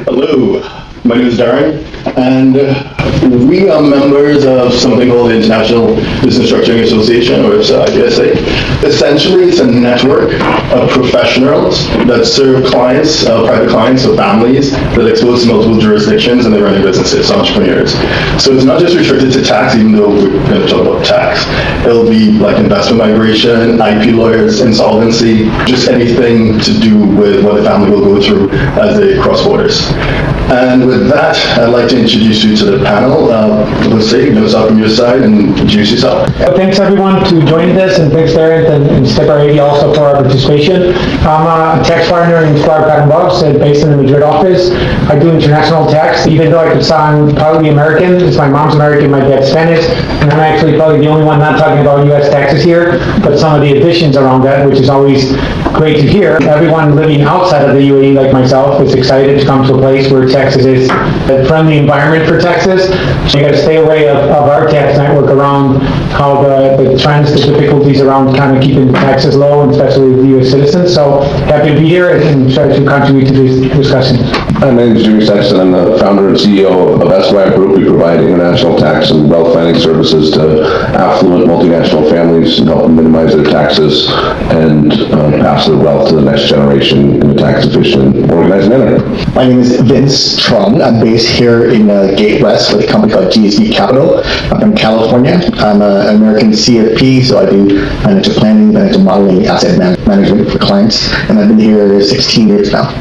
Hello, my name is Darren, and we are members of something called the International Business Structuring Association, or IBSA. Essentially, it's a network of professionals that serve clients, private clients, so families that are exposed to multiple jurisdictions and they're running businesses, entrepreneurs. So it's not just restricted to tax, even though we're going to talk about tax. It'll be like investment migration, IP lawyers, insolvency, just anything to do with what a family will go through as they cross borders. And with that, I'd like to introduce you to the panel. Jose, you're going to start from your side and introduce yourself. Thanks everyone to joining this, and thanks Darren and Step 80 also for our participation. I'm a tax partner in Expire Patent Box based in the Madrid office. I do international tax, even though I could sound probably American. It's my mom's American, my dad's Spanish, and I'm actually probably the only one not talking about U.S. taxes here, but some of the additions around that, which is always great to hear. Everyone living outside of the UAE like myself is excited to come to a place where Texas is a friendly environment for Texas. So you got to stay away of our tax network around how the trends, the difficulties around kind of keeping taxes low, and especially with U.S. citizens. So happy to be here and try to contribute to this discussion. My name is Jimmy Sexton. I'm the founder and CEO of Esquire Group. We provide international tax and wealth planning services to affluent multinational families and help them minimize their taxes and pass their wealth to the next generation in a tax efficient, organized manner. My name is Vince Trong. I'm based here in Gate West with a company called GSD Capital. I'm from California. I'm an American CFP, so I do financial planning, financial modeling, asset management for clients, and I've been here 16 years now.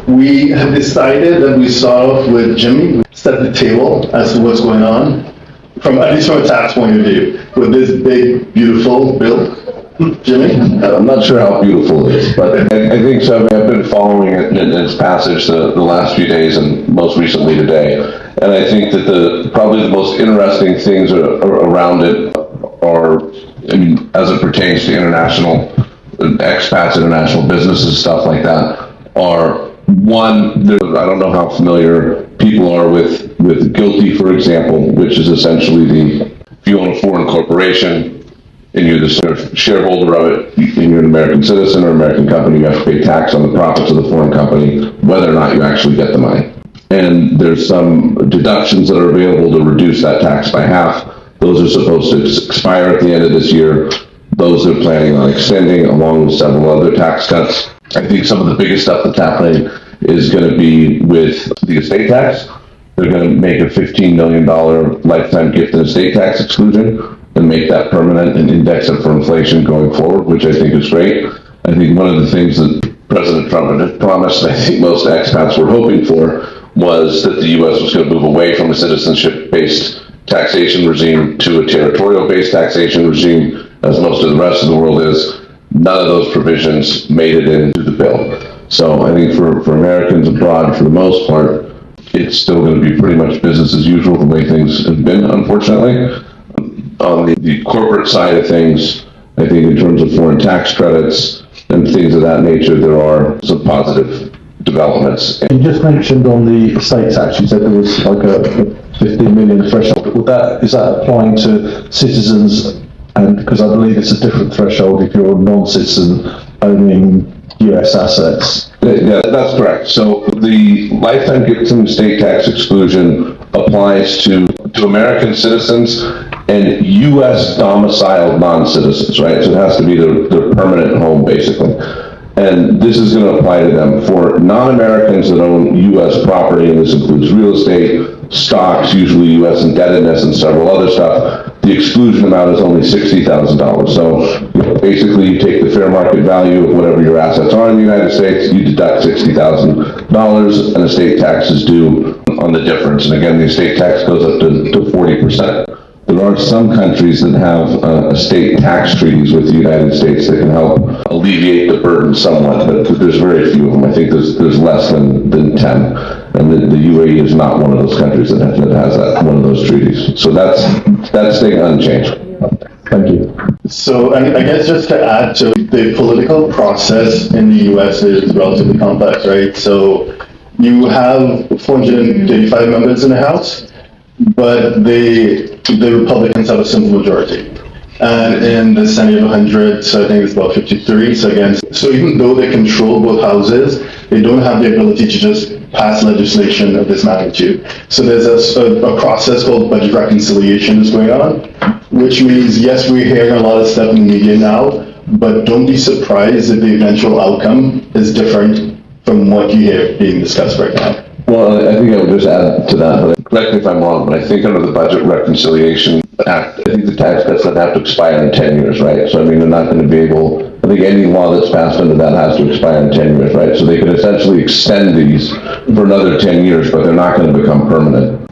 We have decided that we start off with Jimmy, set the table as to what's going on, at least from a tax point of view, with this big, beautiful bill. Jimmy? I'm not sure how beautiful it is, but I think so. I mean, I've been following it in its passage the last few days and most recently today. And I think that probably the most interesting things around it are, I mean, as it pertains to international expats, international businesses, stuff like that, are one, I don't know how familiar people are with GILTI, for example, which is essentially if you own a foreign corporation, and you're the sort of shareholder of it, and you're an American citizen or American company, you have to pay tax on the profits of the foreign company, whether or not you actually get the money. And there's some deductions that are available to reduce that tax by half. Those are supposed to expire at the end of this year. Those they're planning on extending, along with several other tax cuts. I think some of the biggest stuff that's happening is going to be with the estate tax. They're going to make a $15 million lifetime gift and estate tax exclusion and make that permanent and index it for inflation going forward, which I think is great. I think one of the things that President Trump had promised, and I think most expats were hoping for, was that the U.S. was going to move away from a citizenship-based taxation regime to a territorial-based taxation regime, as most of the rest of the world is. None of those provisions made it into the bill. So I think for Americans abroad, for the most part, it's still going to be pretty much business as usual the way things have been, unfortunately. On the corporate side of things, I think in terms of foreign tax credits and things of that nature, there are some positive developments. You just mentioned on the estate tax, you said there was like a 15 million threshold. Is that applying to citizens? And because I believe it's a different threshold if you're a non-citizen owning US assets. Yeah, that's correct. So the lifetime gift and estate tax exclusion applies to American citizens and U.S. domiciled non-citizens, right? So it has to be their permanent home, basically. And this is going to apply to them. For non-Americans that own U.S. property, and this includes real estate, stocks, usually U.S. indebtedness, and several other stuff, the exclusion amount is only $60,000. So basically, you take the fair market value of whatever your assets are in the United States, you deduct $60,000, and estate tax is due on the difference. And again, the estate tax goes up to 40%. There are some countries that have estate tax treaties with the United States that can help alleviate the burden somewhat, but there's very few of them. I think there's less than 10, and the UAE is not one of those countries that has one of those treaties. So that's staying unchanged. Thank you. So I guess just to add to the political process in the U.S. is relatively complex, right? So you have 435 members in the House, but the Republicans have a simple majority. And in the Senate of 100, so I think it's about 53. So again, so even though they control both houses, They don't have the ability to just pass legislation of this magnitude. So there's a process called budget reconciliation that's going on, which means, yes, we're hearing a lot of stuff in the media now, but don't be surprised if the eventual outcome is different from what you hear being discussed right now. Well, I think I would just add to that, but correct me if I'm wrong, but I think under the Budget Reconciliation Act, I think the tax cuts that have to expire in 10 years, right? So I mean, they're not going to be able, I think any law that's passed under that has to expire in 10 years, right? So they can essentially extend these for another 10 years, but they're not going to become permanent.